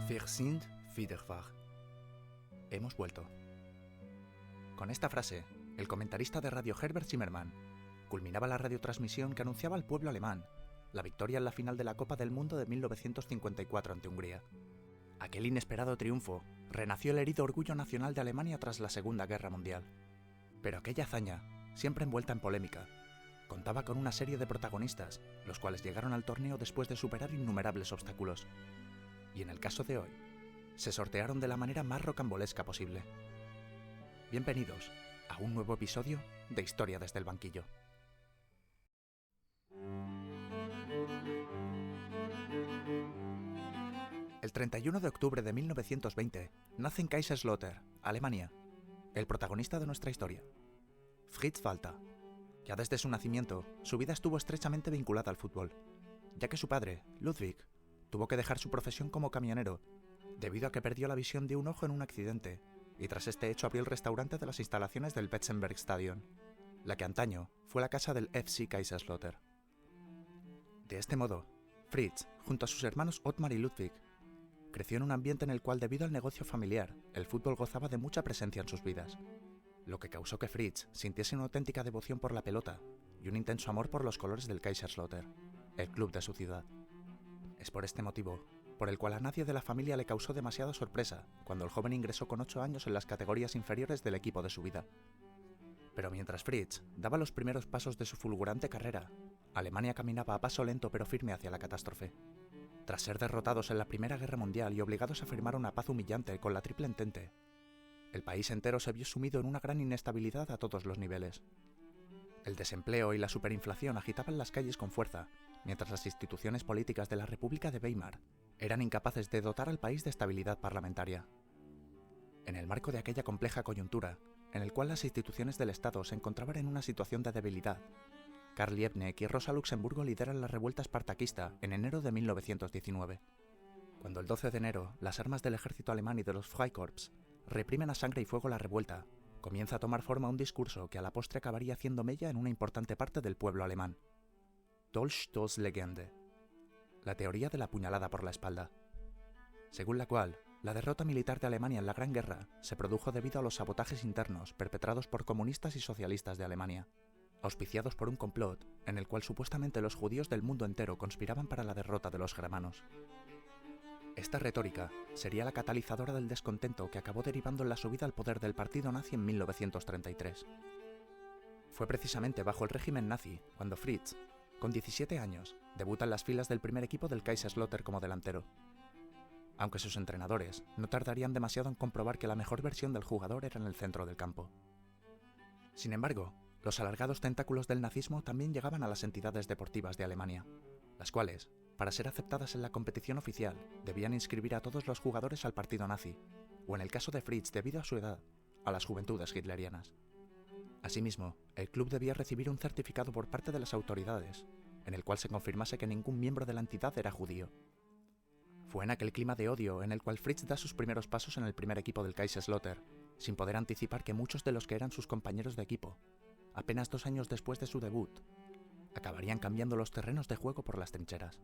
Wir sind wieder wach. Hemos vuelto. Con esta frase, el comentarista de radio Herbert Zimmermann culminaba la radiotransmisión que anunciaba al pueblo alemán la victoria en la final de la Copa del Mundo de 1954 ante Hungría. Aquel inesperado triunfo renació el herido orgullo nacional de Alemania tras la Segunda Guerra Mundial. Pero aquella hazaña, siempre envuelta en polémica, contaba con una serie de protagonistas, los cuales llegaron al torneo después de superar innumerables obstáculos. Y en el caso de hoy, se sortearon de la manera más rocambolesca posible. Bienvenidos a un nuevo episodio de Historia desde el banquillo. El 31 de octubre de 1920 nace en Kaiserslautern, Alemania, el protagonista de nuestra historia, Fritz Walter. Ya desde su nacimiento, su vida estuvo estrechamente vinculada al fútbol, ya que su padre, Ludwig, tuvo que dejar su profesión como camionero, debido a que perdió la visión de un ojo en un accidente, y tras este hecho abrió el restaurante de las instalaciones del Betzenbergstadion, la que antaño fue la casa del FC Kaiserslautern. De este modo, Fritz, junto a sus hermanos Ottmar y Ludwig, creció en un ambiente en el cual, debido al negocio familiar, el fútbol gozaba de mucha presencia en sus vidas, lo que causó que Fritz sintiese una auténtica devoción por la pelota y un intenso amor por los colores del Kaiserslautern, el club de su ciudad. Es por este motivo por el cual a nadie de la familia le causó demasiada sorpresa cuando el joven ingresó con 8 años en las categorías inferiores del equipo de su vida. Pero mientras Fritz daba los primeros pasos de su fulgurante carrera, Alemania caminaba a paso lento pero firme hacia la catástrofe. Tras ser derrotados en la Primera Guerra Mundial y obligados a firmar una paz humillante con la Triple Entente, el país entero se vio sumido en una gran inestabilidad a todos los niveles. El desempleo y la superinflación agitaban las calles con fuerza, mientras las instituciones políticas de la República de Weimar eran incapaces de dotar al país de estabilidad parlamentaria. En el marco de aquella compleja coyuntura, en el cual las instituciones del Estado se encontraban en una situación de debilidad, Karl Liebknecht y Rosa Luxemburgo lideran la revuelta espartaquista en enero de 1919. Cuando el 12 de enero las armas del ejército alemán y de los Freikorps reprimen a sangre y fuego la revuelta, comienza a tomar forma un discurso que a la postre acabaría haciendo mella en una importante parte del pueblo alemán. Dolchstoßlegende, la teoría de la puñalada por la espalda, según la cual la derrota militar de Alemania en la Gran Guerra se produjo debido a los sabotajes internos perpetrados por comunistas y socialistas de Alemania, auspiciados por un complot en el cual supuestamente los judíos del mundo entero conspiraban para la derrota de los germanos. Esta retórica sería la catalizadora del descontento que acabó derivando en la subida al poder del partido nazi en 1933. Fue precisamente bajo el régimen nazi cuando Fritz, con 17 años, debuta en las filas del primer equipo del Kaiserslautern como delantero, aunque sus entrenadores no tardarían demasiado en comprobar que la mejor versión del jugador era en el centro del campo. Sin embargo, los alargados tentáculos del nazismo también llegaban a las entidades deportivas de Alemania, las cuales, para ser aceptadas en la competición oficial, debían inscribir a todos los jugadores al partido nazi, o en el caso de Fritz, debido a su edad, a las juventudes hitlerianas. Asimismo, el club debía recibir un certificado por parte de las autoridades, en el cual se confirmase que ningún miembro de la entidad era judío. Fue en aquel clima de odio en el cual Fritz da sus primeros pasos en el primer equipo del Kaiserslautern, sin poder anticipar que muchos de los que eran sus compañeros de equipo, apenas 2 años después de su debut, acabarían cambiando los terrenos de juego por las trincheras.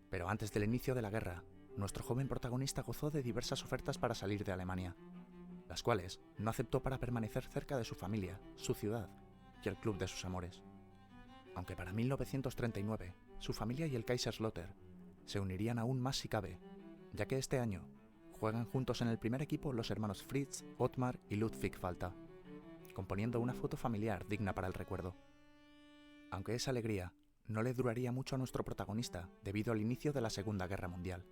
Pero antes del inicio de la guerra, nuestro joven protagonista gozó de diversas ofertas para salir de Alemania, las cuales no aceptó para permanecer cerca de su familia, su ciudad y el club de sus amores. Aunque para 1939, su familia y el Kaiserslautern se unirían aún más si cabe, ya que este año juegan juntos en el primer equipo los hermanos Fritz, Ottmar y Ludwig Walter, componiendo una foto familiar digna para el recuerdo. Aunque esa alegría no le duraría mucho a nuestro protagonista debido al inicio de la Segunda Guerra Mundial.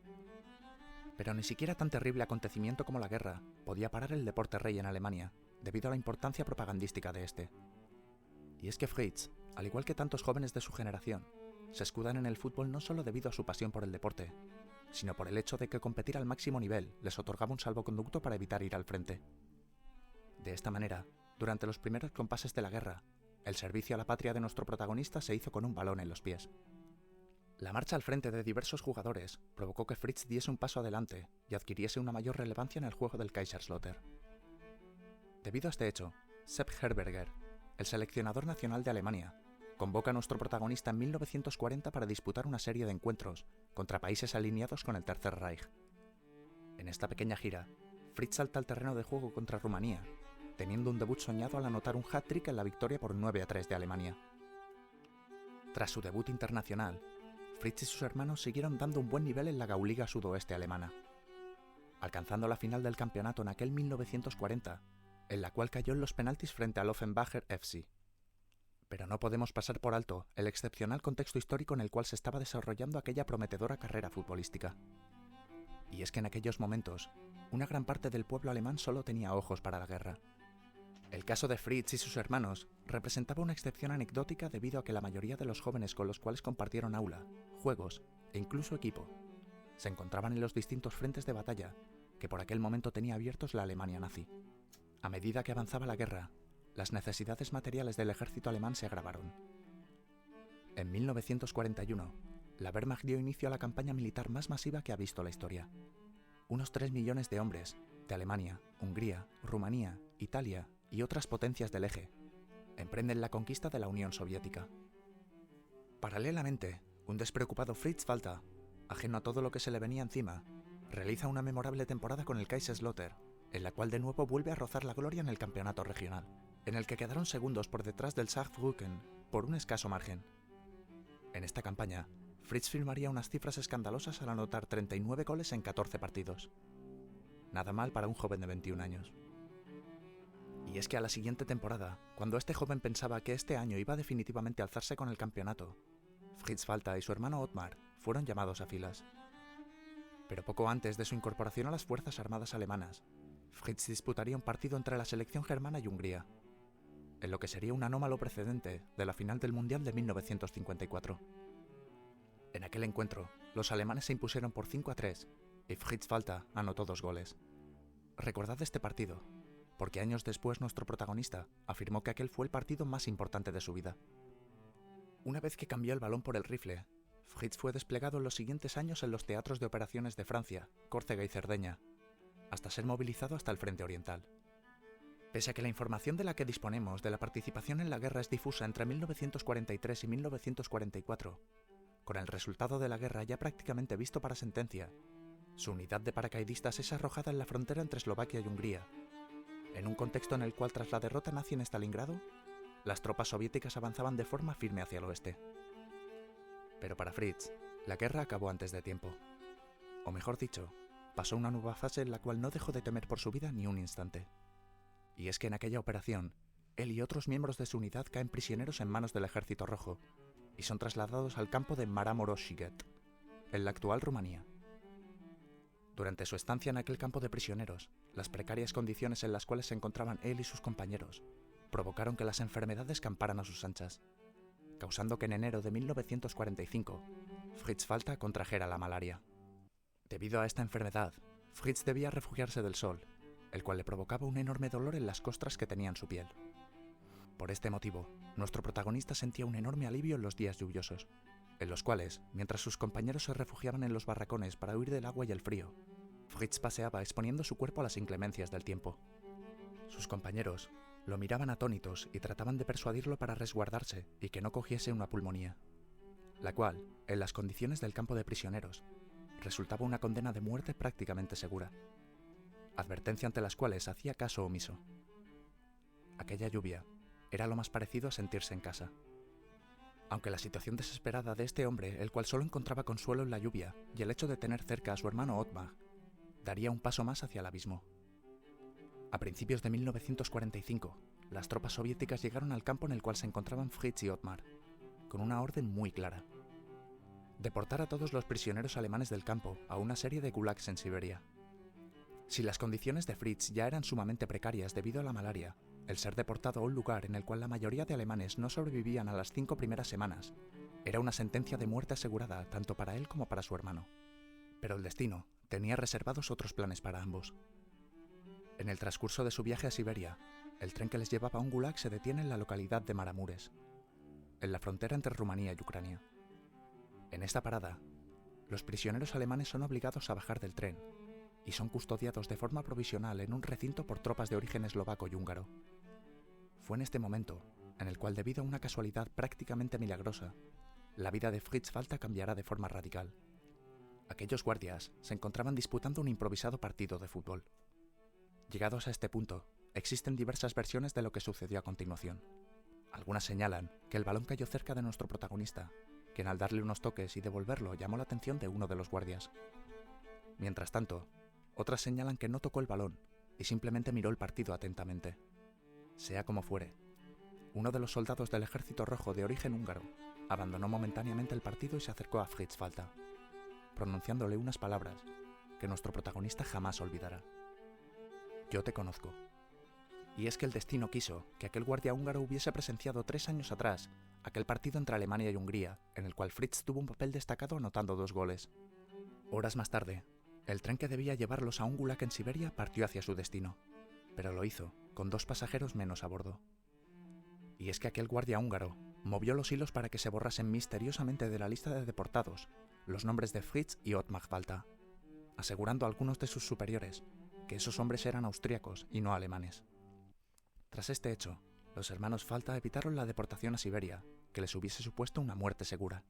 Pero ni siquiera tan terrible acontecimiento como la guerra podía parar el deporte rey en Alemania, debido a la importancia propagandística de este. Y es que Fritz, al igual que tantos jóvenes de su generación, se escudan en el fútbol no solo debido a su pasión por el deporte, sino por el hecho de que competir al máximo nivel les otorgaba un salvoconducto para evitar ir al frente. De esta manera, durante los primeros compases de la guerra, el servicio a la patria de nuestro protagonista se hizo con un balón en los pies. La marcha al frente de diversos jugadores provocó que Fritz diese un paso adelante y adquiriese una mayor relevancia en el juego del Kaiserslautern. Debido a este hecho, Sepp Herberger, el seleccionador nacional de Alemania, convoca a nuestro protagonista en 1940 para disputar una serie de encuentros contra países alineados con el Tercer Reich. En esta pequeña gira, Fritz salta al terreno de juego contra Rumanía, teniendo un debut soñado al anotar un hat-trick en la victoria por 9-3 de Alemania. Tras su debut internacional, Fritz y sus hermanos siguieron dando un buen nivel en la Gauliga sudoeste alemana, alcanzando la final del campeonato en aquel 1940, en la cual cayó en los penaltis frente al Offenbacher FC. Pero no podemos pasar por alto el excepcional contexto histórico en el cual se estaba desarrollando aquella prometedora carrera futbolística. Y es que en aquellos momentos, una gran parte del pueblo alemán solo tenía ojos para la guerra. El caso de Fritz y sus hermanos representaba una excepción anecdótica debido a que la mayoría de los jóvenes con los cuales compartieron aula, juegos e incluso equipo se encontraban en los distintos frentes de batalla que por aquel momento tenía abiertos la Alemania nazi. A medida que avanzaba la guerra, las necesidades materiales del ejército alemán se agravaron. En 1941, la Wehrmacht dio inicio a la campaña militar más masiva que ha visto la historia. Unos 3 millones de hombres de Alemania, Hungría, Rumanía, Italia y otras potencias del eje emprenden la conquista de la Unión Soviética. Paralelamente, un despreocupado Fritz Walter, ajeno a todo lo que se le venía encima, realiza una memorable temporada con el Kaiserslautern, en la cual de nuevo vuelve a rozar la gloria en el campeonato regional, en el que quedaron segundos por detrás del Saarbrücken por un escaso margen. En esta campaña, Fritz firmaría unas cifras escandalosas al anotar 39 goles en 14 partidos. Nada mal para un joven de 21 años. Y es que a la siguiente temporada, cuando este joven pensaba que este año iba definitivamente a alzarse con el campeonato, Fritz Walter y su hermano Ottmar fueron llamados a filas. Pero poco antes de su incorporación a las Fuerzas Armadas alemanas, Fritz disputaría un partido entre la selección germana y Hungría, en lo que sería un anómalo precedente de la final del Mundial de 1954. En aquel encuentro, los alemanes se impusieron por 5-3 y Fritz Walter anotó 2 goles. Recordad este partido, porque años después nuestro protagonista afirmó que aquel fue el partido más importante de su vida. Una vez que cambió el balón por el rifle, Fritz fue desplegado en los siguientes años en los teatros de operaciones de Francia, Córcega y Cerdeña, hasta ser movilizado hasta el frente oriental. Pese a que la información de la que disponemos de la participación en la guerra es difusa entre 1943 y 1944, con el resultado de la guerra ya prácticamente visto para sentencia, su unidad de paracaidistas es arrojada en la frontera entre Eslovaquia y Hungría, en un contexto en el cual tras la derrota nazi en Stalingrado, las tropas soviéticas avanzaban de forma firme hacia el oeste. Pero para Fritz, la guerra acabó antes de tiempo. O mejor dicho, pasó una nueva fase en la cual no dejó de temer por su vida ni un instante. Y es que en aquella operación, él y otros miembros de su unidad caen prisioneros en manos del Ejército Rojo y son trasladados al campo de Maramureș-Sighet, en la actual Rumanía. Durante su estancia en aquel campo de prisioneros, las precarias condiciones en las cuales se encontraban él y sus compañeros provocaron que las enfermedades camparan a sus anchas, causando que en enero de 1945 Fritz Walter contrajera la malaria. Debido a esta enfermedad, Fritz debía refugiarse del sol, el cual le provocaba un enorme dolor en las costras que tenían su piel. Por este motivo, nuestro protagonista sentía un enorme alivio en los días lluviosos, en los cuales, mientras sus compañeros se refugiaban en los barracones para huir del agua y el frío, Fritz paseaba exponiendo su cuerpo a las inclemencias del tiempo. Sus compañeros lo miraban atónitos y trataban de persuadirlo para resguardarse y que no cogiese una pulmonía, la cual, en las condiciones del campo de prisioneros, resultaba una condena de muerte prácticamente segura, advertencia ante las cuales hacía caso omiso. Aquella lluvia era lo más parecido a sentirse en casa. Aunque la situación desesperada de este hombre, el cual solo encontraba consuelo en la lluvia y el hecho de tener cerca a su hermano Ottmar, daría un paso más hacia el abismo. A principios de 1945, las tropas soviéticas llegaron al campo en el cual se encontraban Fritz y Ottmar, con una orden muy clara: deportar a todos los prisioneros alemanes del campo a una serie de gulags en Siberia. Si las condiciones de Fritz ya eran sumamente precarias debido a la malaria, el ser deportado a un lugar en el cual la mayoría de alemanes no sobrevivían a las 5 primeras semanas era una sentencia de muerte asegurada tanto para él como para su hermano. Pero el destino tenía reservados otros planes para ambos. En el transcurso de su viaje a Siberia, el tren que les llevaba a un gulag se detiene en la localidad de Maramureș, en la frontera entre Rumanía y Ucrania. En esta parada, los prisioneros alemanes son obligados a bajar del tren y son custodiados de forma provisional en un recinto por tropas de origen eslovaco y húngaro. Fue en este momento, en el cual debido a una casualidad prácticamente milagrosa, la vida de Fritz Walter cambiará de forma radical. Aquellos guardias se encontraban disputando un improvisado partido de fútbol. Llegados a este punto, existen diversas versiones de lo que sucedió a continuación. Algunas señalan que el balón cayó cerca de nuestro protagonista, quien al darle unos toques y devolverlo llamó la atención de uno de los guardias. Mientras tanto, otras señalan que no tocó el balón y simplemente miró el partido atentamente. Sea como fuere, uno de los soldados del Ejército Rojo de origen húngaro abandonó momentáneamente el partido y se acercó a Fritz Walter, pronunciándole unas palabras que nuestro protagonista jamás olvidará. Yo te conozco. Y es que el destino quiso que aquel guardia húngaro hubiese presenciado 3 años atrás aquel partido entre Alemania y Hungría, en el cual Fritz tuvo un papel destacado anotando 2 goles. Horas más tarde, el tren que debía llevarlos a un gulag en Siberia partió hacia su destino, pero lo hizo con 2 pasajeros menos a bordo. Y es que aquel guardia húngaro movió los hilos para que se borrasen misteriosamente de la lista de deportados los nombres de Fritz y Ottmar Walter, asegurando a algunos de sus superiores que esos hombres eran austríacos y no alemanes. Tras este hecho, los hermanos Walter evitaron la deportación a Siberia, que les hubiese supuesto una muerte segura.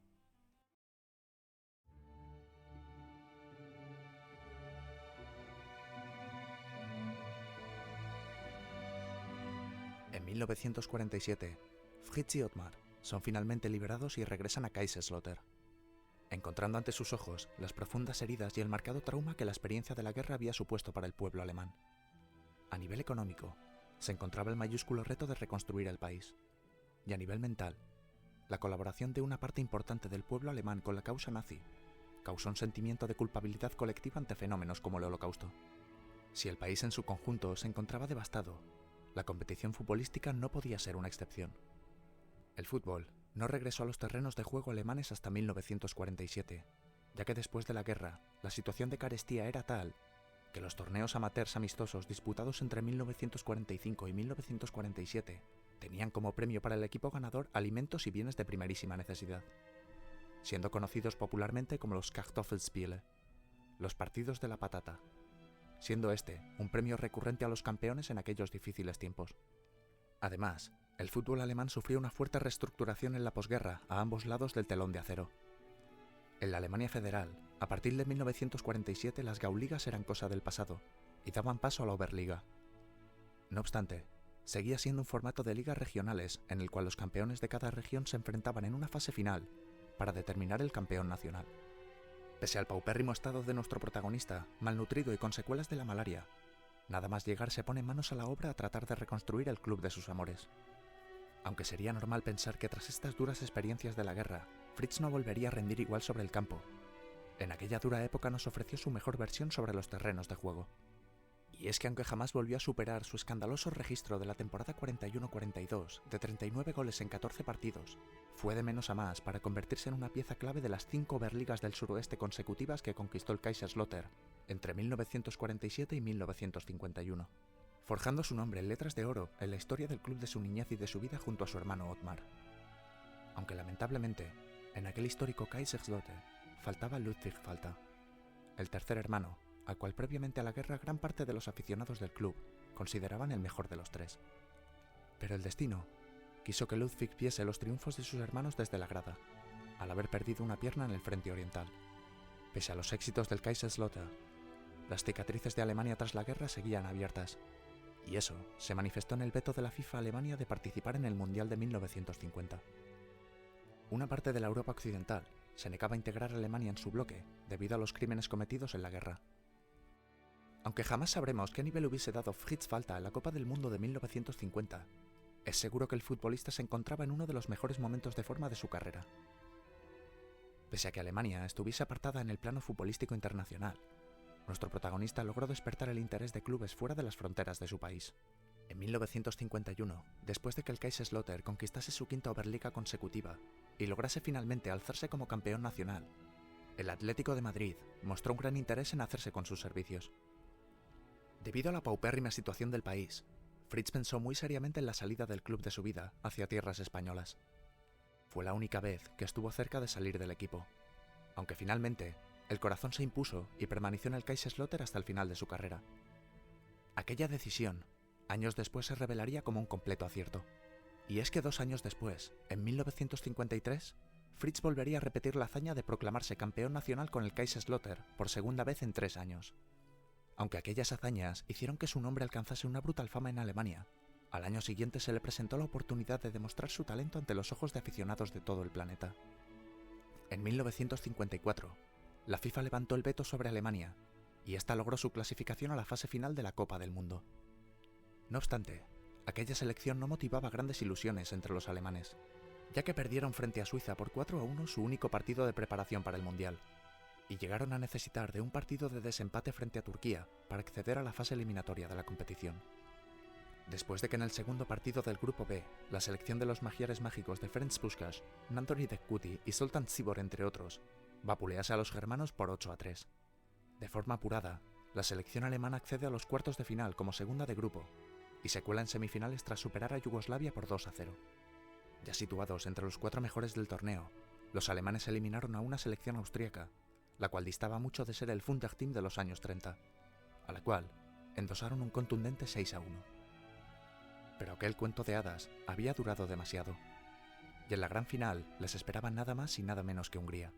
En 1947, Fritz y Ottmar son finalmente liberados y regresan a Kaiserslautern, encontrando ante sus ojos las profundas heridas y el marcado trauma que la experiencia de la guerra había supuesto para el pueblo alemán. A nivel económico, se encontraba el mayúsculo reto de reconstruir el país, y a nivel mental, la colaboración de una parte importante del pueblo alemán con la causa nazi causó un sentimiento de culpabilidad colectiva ante fenómenos como el Holocausto. Si el país en su conjunto se encontraba devastado, la competición futbolística no podía ser una excepción. El fútbol no regresó a los terrenos de juego alemanes hasta 1947, ya que después de la guerra, la situación de carestía era tal que los torneos amateurs amistosos disputados entre 1945 y 1947 tenían como premio para el equipo ganador alimentos y bienes de primerísima necesidad, siendo conocidos popularmente como los Kartoffelspiele, los partidos de la patata, siendo este un premio recurrente a los campeones en aquellos difíciles tiempos. Además, el fútbol alemán sufrió una fuerte reestructuración en la posguerra a ambos lados del telón de acero. En la Alemania federal, a partir de 1947 las Gauligas eran cosa del pasado y daban paso a la Oberliga. No obstante, seguía siendo un formato de ligas regionales en el cual los campeones de cada región se enfrentaban en una fase final para determinar el campeón nacional. Pese al paupérrimo estado de nuestro protagonista, malnutrido y con secuelas de la malaria, nada más llegar se pone manos a la obra a tratar de reconstruir el club de sus amores. Aunque sería normal pensar que tras estas duras experiencias de la guerra, Fritz no volvería a rendir igual sobre el campo. En aquella dura época nos ofreció su mejor versión sobre los terrenos de juego. Y es que aunque jamás volvió a superar su escandaloso registro de la temporada 41-42 de 39 goles en 14 partidos, fue de menos a más para convertirse en una pieza clave de las 5 Oberligas del suroeste consecutivas que conquistó el Kaiserslautern entre 1947 y 1951, forjando su nombre en letras de oro en la historia del club de su niñez y de su vida junto a su hermano Ottmar. Aunque lamentablemente, en aquel histórico Kaiserslautern faltaba Ludwig Walter, el tercer hermano, al cual previamente a la guerra gran parte de los aficionados del club consideraban el mejor de los 3. Pero el destino quiso que Ludwig viese los triunfos de sus hermanos desde la grada, al haber perdido una pierna en el frente oriental. Pese a los éxitos del Kaiserslautern, las cicatrices de Alemania tras la guerra seguían abiertas, y eso se manifestó en el veto de la FIFA a Alemania de participar en el Mundial de 1950. Una parte de la Europa occidental se negaba a integrar a Alemania en su bloque debido a los crímenes cometidos en la guerra. Aunque jamás sabremos qué nivel hubiese dado Fritz Walter en la Copa del Mundo de 1950, es seguro que el futbolista se encontraba en uno de los mejores momentos de forma de su carrera. Pese a que Alemania estuviese apartada en el plano futbolístico internacional, nuestro protagonista logró despertar el interés de clubes fuera de las fronteras de su país. En 1951, después de que el Kaiserslautern conquistase su 5ª Oberliga consecutiva y lograse finalmente alzarse como campeón nacional, el Atlético de Madrid mostró un gran interés en hacerse con sus servicios. Debido a la paupérrima situación del país, Fritz pensó muy seriamente en la salida del club de su vida hacia tierras españolas. Fue la única vez que estuvo cerca de salir del equipo, aunque finalmente el corazón se impuso y permaneció en el Kaiserslautern hasta el final de su carrera. Aquella decisión, años después, se revelaría como un completo acierto. Y es que 2 años después, en 1953, Fritz volvería a repetir la hazaña de proclamarse campeón nacional con el Kaiserslautern por segunda vez en 3 años. Aunque aquellas hazañas hicieron que su nombre alcanzase una brutal fama en Alemania, al año siguiente se le presentó la oportunidad de demostrar su talento ante los ojos de aficionados de todo el planeta. En 1954, la FIFA levantó el veto sobre Alemania, y ésta logró su clasificación a la fase final de la Copa del Mundo. No obstante, aquella selección no motivaba grandes ilusiones entre los alemanes, ya que perdieron frente a Suiza por 4-1 su único partido de preparación para el Mundial, y llegaron a necesitar de un partido de desempate frente a Turquía para acceder a la fase eliminatoria de la competición. Después de que en el segundo partido del Grupo B, la selección de los magiares mágicos de Ferenc Puskás, Anthony Dekuti y Zoltán Csibor, entre otros, vapulease a los germanos por 8-3. De forma apurada, la selección alemana accede a los cuartos de final como segunda de grupo y se cuela en semifinales tras superar a Yugoslavia por 2-0. Ya situados entre los 4 mejores del torneo, los alemanes eliminaron a una selección austríaca, la cual distaba mucho de ser el Funderteam de los años 30, a la cual endosaron un contundente 6-1. Pero aquel cuento de hadas había durado demasiado, y en la gran final les esperaba nada más y nada menos que Hungría,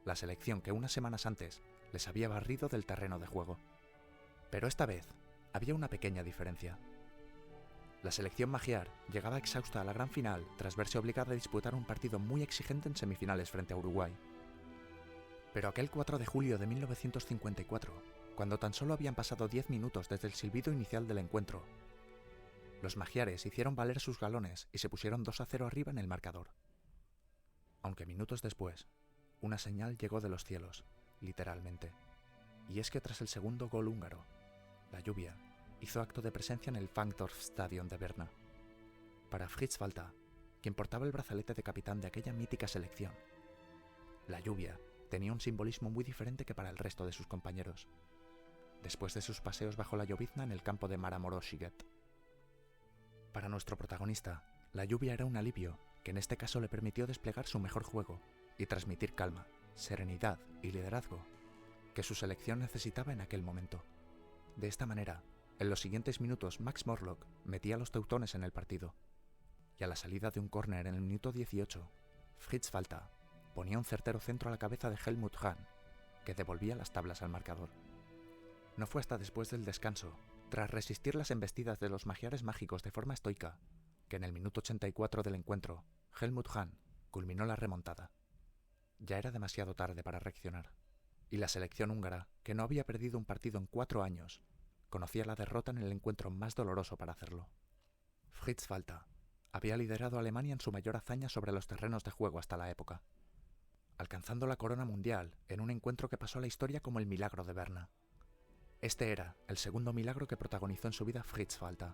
la selección que unas semanas antes les había barrido del terreno de juego. Pero esta vez había una pequeña diferencia. La selección magiar llegaba exhausta a la gran final tras verse obligada a disputar un partido muy exigente en semifinales frente a Uruguay. Pero aquel 4 de julio de 1954, cuando tan solo habían pasado 10 minutos desde el silbido inicial del encuentro, los magiares hicieron valer sus galones y se pusieron 2-0 arriba en el marcador. Aunque minutos después, una señal llegó de los cielos, literalmente, y es que tras el segundo gol húngaro, la lluvia hizo acto de presencia en el Wankdorfstadion de Berna. Para Fritz Walter, quien portaba el brazalete de capitán de aquella mítica selección, la lluvia tenía un simbolismo muy diferente que para el resto de sus compañeros, después de sus paseos bajo la llovizna en el campo de Maramurossiget. Para nuestro protagonista, la lluvia era un alivio que en este caso le permitió desplegar su mejor juego y transmitir calma, serenidad y liderazgo que su selección necesitaba en aquel momento. De esta manera, en los siguientes minutos Max Morlock metía a los teutones en el partido, y a la salida de un córner en el minuto 18, Fritz Walter ponía un certero centro a la cabeza de Helmut Hahn, que devolvía las tablas al marcador. No fue hasta después del descanso, tras resistir las embestidas de los magiares mágicos de forma estoica, que en el minuto 84 del encuentro, Helmut Hahn culminó la remontada. Ya era demasiado tarde para reaccionar, y la selección húngara, que no había perdido un partido en 4 años, conocía la derrota en el encuentro más doloroso para hacerlo. Fritz Walter había liderado a Alemania en su mayor hazaña sobre los terrenos de juego hasta la época, alcanzando la corona mundial en un encuentro que pasó a la historia como el milagro de Berna. Este era el segundo milagro que protagonizó en su vida Fritz Walter,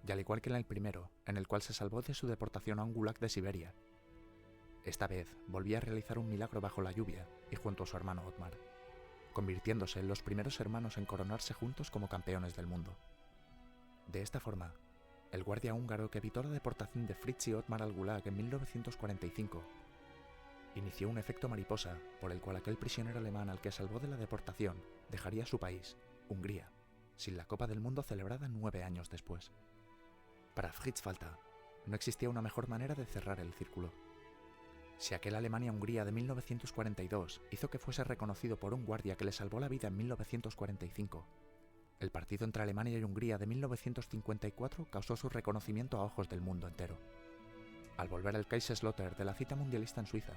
y al igual que en el primero, en el cual se salvó de su deportación a un gulag de Siberia, esta vez volvía a realizar un milagro bajo la lluvia y junto a su hermano Otmar, convirtiéndose en los primeros hermanos en coronarse juntos como campeones del mundo. De esta forma, el guardia húngaro que evitó la deportación de Fritz y Otmar al gulag en 1945 inició un efecto mariposa por el cual aquel prisionero alemán al que salvó de la deportación dejaría su país, Hungría, sin la Copa del Mundo celebrada 9 años después. Para Fritz Walter, no existía una mejor manera de cerrar el círculo. Si aquel Alemania-Hungría de 1942 hizo que fuese reconocido por un guardia que le salvó la vida en 1945, el partido entre Alemania y Hungría de 1954 causó su reconocimiento a ojos del mundo entero. Al volver al Kaiserslautern de la cita mundialista en Suiza,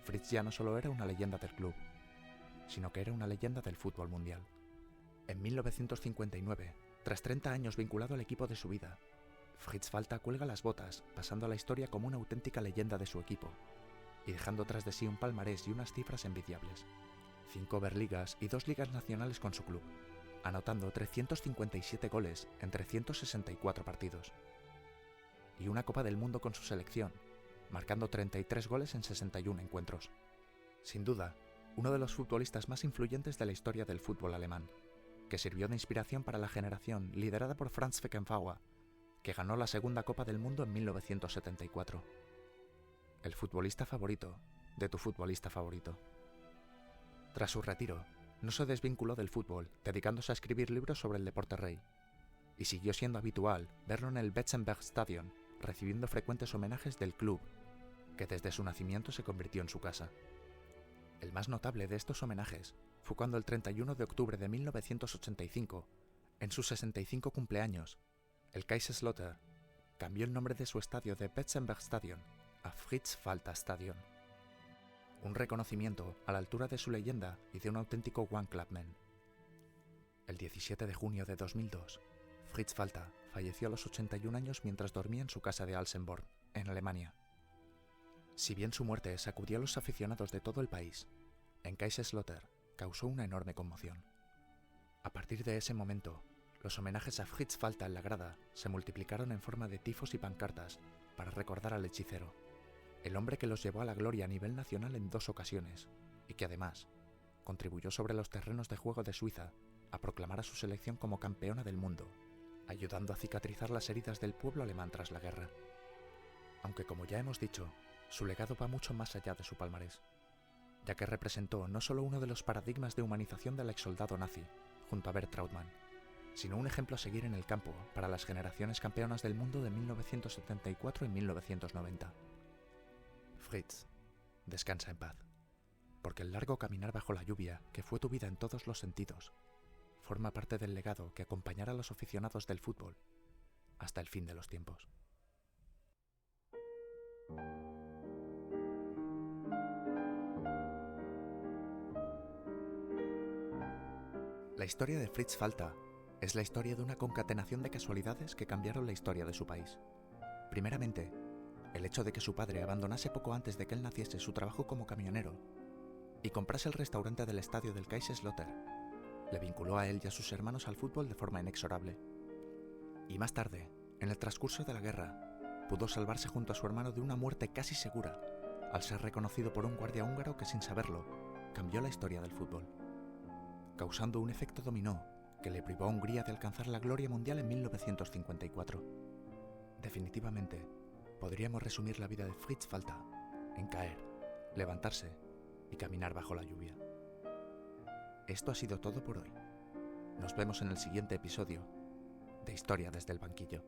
Fritz ya no solo era una leyenda del club, sino que era una leyenda del fútbol mundial. En 1959, tras 30 años vinculado al equipo de su vida, Fritz Walter cuelga las botas, pasando a la historia como una auténtica leyenda de su equipo, y dejando tras de sí un palmarés y unas cifras envidiables: 5 Oberligas y 2 ligas nacionales con su club, anotando 357 goles en 364 partidos, y una Copa del Mundo con su selección, marcando 33 goles en 61 encuentros. Sin duda, uno de los futbolistas más influyentes de la historia del fútbol alemán, que sirvió de inspiración para la generación liderada por Franz Beckenbauer, que ganó la segunda Copa del Mundo en 1974. El futbolista favorito de tu futbolista favorito. Tras su retiro, no se desvinculó del fútbol, dedicándose a escribir libros sobre el deporte rey, y siguió siendo habitual verlo en el Betzenbergstadion, recibiendo frecuentes homenajes del club, que desde su nacimiento se convirtió en su casa. El más notable de estos homenajes fue cuando el 31 de octubre de 1985, en sus 65 cumpleaños, el Kaiserslautern cambió el nombre de su estadio de Betzenbergstadion a Fritz-Walter-Stadion. Un reconocimiento a la altura de su leyenda y de un auténtico One Clubman. El 17 de junio de 2002, Fritz Walter falleció a los 81 años mientras dormía en su casa de Alsenborn, en Alemania. Si bien su muerte sacudió a los aficionados de todo el país, en Kaiserslautern causó una enorme conmoción. A partir de ese momento, los homenajes a Fritz Walter en la grada se multiplicaron en forma de tifos y pancartas para recordar al hechicero, el hombre que los llevó a la gloria a nivel nacional en 2 ocasiones y que además contribuyó sobre los terrenos de juego de Suiza a proclamar a su selección como campeona del mundo, ayudando a cicatrizar las heridas del pueblo alemán tras la guerra. Aunque como ya hemos dicho, su legado va mucho más allá de su palmarés, ya que representó no solo uno de los paradigmas de humanización del exsoldado nazi, junto a Bert Trautmann, sino un ejemplo a seguir en el campo para las generaciones campeonas del mundo de 1974 y 1990. Fritz, descansa en paz, porque el largo caminar bajo la lluvia, que fue tu vida en todos los sentidos, forma parte del legado que acompañará a los aficionados del fútbol hasta el fin de los tiempos. La historia de Fritz Walter es la historia de una concatenación de casualidades que cambiaron la historia de su país. Primeramente, el hecho de que su padre abandonase poco antes de que él naciese su trabajo como camionero y comprase el restaurante del estadio del Kaiserslautern le vinculó a él y a sus hermanos al fútbol de forma inexorable. Y más tarde, en el transcurso de la guerra, pudo salvarse junto a su hermano de una muerte casi segura al ser reconocido por un guardia húngaro que sin saberlo cambió la historia del fútbol, causando un efecto dominó que le privó a Hungría de alcanzar la gloria mundial en 1954. Definitivamente, podríamos resumir la vida de Fritz Walter en caer, levantarse y caminar bajo la lluvia. Esto ha sido todo por hoy. Nos vemos en el siguiente episodio de Historia desde el banquillo.